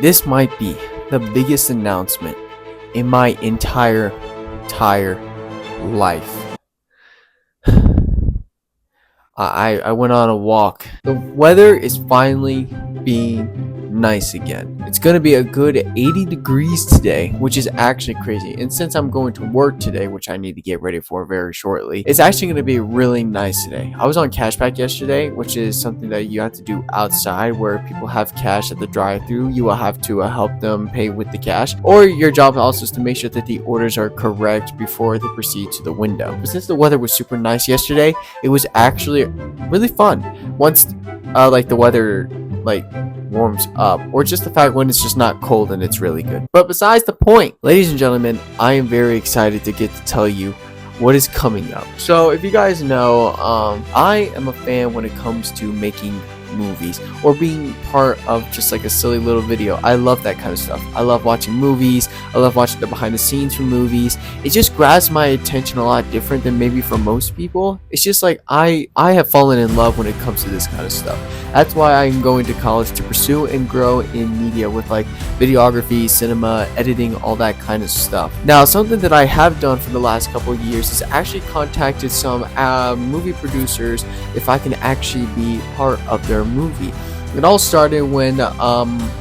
This might be the biggest announcement in my entire life. I went on a walk. The weather is finally being nice again. It's gonna be a good 80 degrees today, which is actually crazy. And since I'm going to work today, which I need to get ready for very shortly, it's actually gonna be really nice today. I was on cashback yesterday, which is something that you have to do outside where people have cash at the drive-thru. You will have to help them pay with the cash, or your job also is to make sure that the orders are correct before they proceed to the window. But since the weather was super nice yesterday, it was actually really fun. Once the weather warms up, or just the fact when it's just not cold and it's really good. But besides the point, ladies and gentlemen, I am very excited to get to tell you what is coming up. So if you guys know, I am a fan when it comes to making movies or being part of just like a silly little video. I love that kind of stuff. I love watching movies. I love watching the behind the scenes from movies. It just grabs my attention a lot different than maybe for most people. It's just like I have fallen in love when it comes to this kind of stuff. That's why I'm going to college, to pursue and grow in media with like videography, cinema, editing, all that kind of stuff. Now, something that I have done for the last couple of years is actually contacted some movie producers if I can actually be part of their movie. It all started when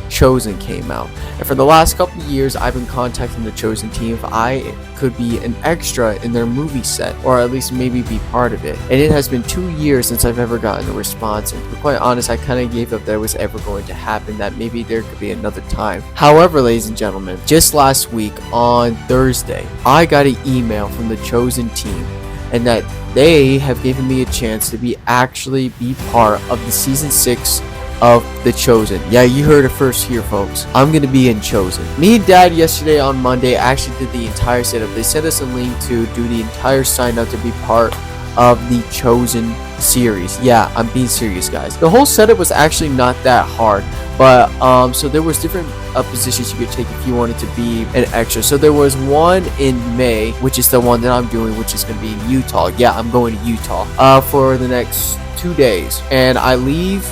Chosen came out, and for the last couple of years I've been contacting the Chosen team if I could be an extra in their movie set, or at least maybe be part of it. And it has been 2 years since I've ever gotten a response, and to be quite honest, I kind of gave up that it was ever going to happen, that maybe there could be another time. However, ladies and gentlemen, just last week on Thursday, I got an email from the Chosen team, and that they have given me a chance to be part of the season 6 of The Chosen. Yeah, you heard it first here, folks. I'm gonna be in Chosen. Me and Dad yesterday on Monday actually did the entire setup. They sent us a link to do the entire sign up to be part of the Chosen series. Yeah, I'm being serious, guys. The whole setup was actually not that hard, but so there was different positions you could take if you wanted to be an extra. So there was one in May, which is the one that I'm doing, which is going to be in Utah. Yeah, I'm going to Utah for the next 2 days, and I leave.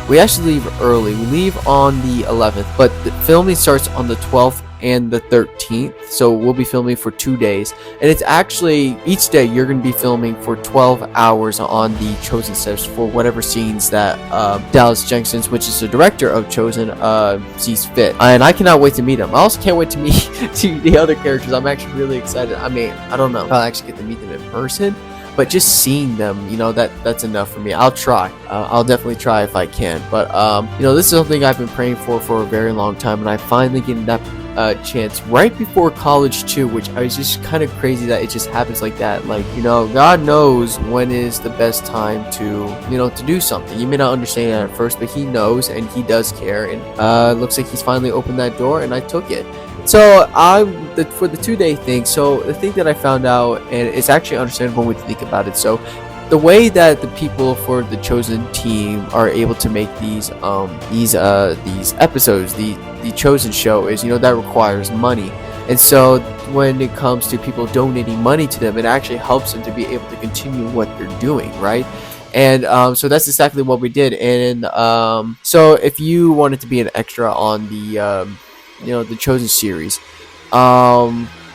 We actually leave early. We leave on the 11th, but the filming starts on the 12th and the 13th, so we'll be filming for 2 days, and it's actually each day you're going to be filming for 12 hours on the Chosen sets for whatever scenes that Dallas Jenkins, which is the director of Chosen, sees fit. And I cannot wait to meet him. I also can't wait to meet the other characters. I'm actually really excited. I mean, I don't know if I'll actually get to meet them in person, but just seeing them, that's enough for me. I'll try. I'll definitely try if I can. But this is something I've been praying for a very long time, and I finally get that chance right before college too, which I was just kind of crazy that it just happens like that. God knows when is the best time to do something. You may not understand that at first, but he knows, and he does care, and looks like he's finally opened that door, and I took it. So for the 2-day thing, so the thing that I found out, and it's actually understandable when you think about it, so the way that the people for the Chosen team are able to make these episodes, the Chosen show, is that requires money. And so when it comes to people donating money to them, it actually helps them to be able to continue what they're doing, right? And so that's exactly what we did. And so if you wanted to be an extra on the Chosen series,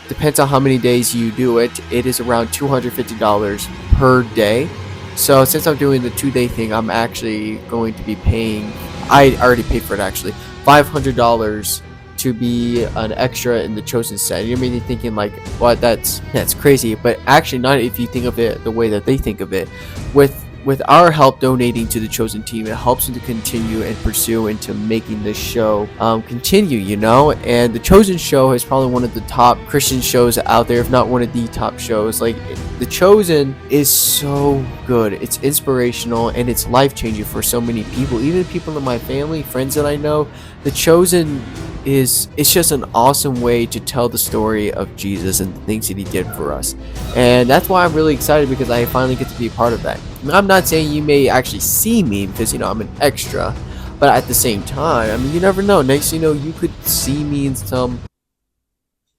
depends on how many days you do it. It is around $250 per day. So since I'm doing the 2-day thing, I'm actually going to be paying, I already paid for it actually, $500 to be an extra in the Chosen set. You may be thinking like, what, that's crazy, but actually not if you think of it the way that they think of it. With our help donating to the Chosen team, it helps them to continue and pursue into making this show continue, and the Chosen show is probably one of the top Christian shows out there, if not one of the top shows. The Chosen is so good. It's inspirational, and it's life-changing for so many people, even people in my family, friends that I know. The Chosen it's just an awesome way to tell the story of Jesus and the things that he did for us. And that's why I'm really excited, because I finally get to be a part of that. I'm not saying you may actually see me because I'm an extra, but at the same time, you never know. Next you could see me in some,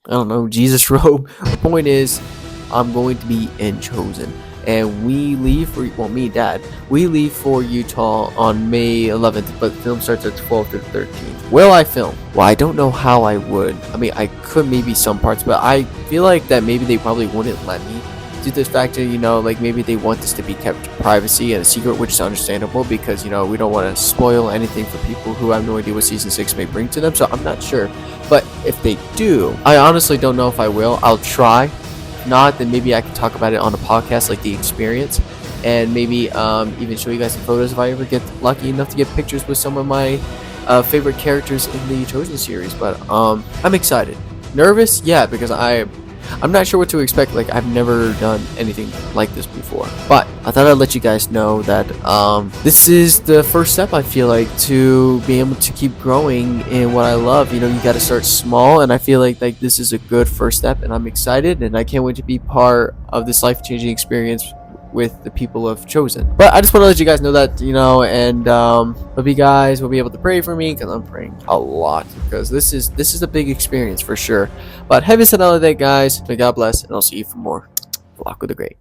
I don't know, Jesus robe. The point is, I'm going to be in Chosen. and we leave for, well, me and Dad, we leave for Utah on May 11th, but the film starts at 12th to 13th. Will I film? Well, I don't know how I would. I mean, I could maybe some parts, but I feel like that maybe they probably wouldn't let me due to the fact that, you know, like maybe they want this to be kept privacy and a secret, which is understandable because, you know, we don't want to spoil anything for people who have no idea what season 6 may bring to them. So I'm not sure, but if they do, I honestly don't know if I will. I'll try. If not, then maybe I can talk about it on a podcast, like the experience, and maybe even show you guys some photos if I ever get lucky enough to get pictures with some of my favorite characters in the Chosen series. But I'm excited. Nervous, yeah, because I'm not sure what to expect. Like, I've never done anything like this before, but I thought I'd let you guys know that this is the first step, I feel like, to be able to keep growing in what I love. You know, you got to start small, and I feel like this is a good first step, and I'm excited, and I can't wait to be part of this life-changing experience with the people of Chosen. But I just want to let you guys know that, you know, and hope you guys will be able to pray for me, because I'm praying a lot, because this is a big experience for sure. But heaven said all of that, guys. May God bless, and I'll see you for more. Flaco the Great.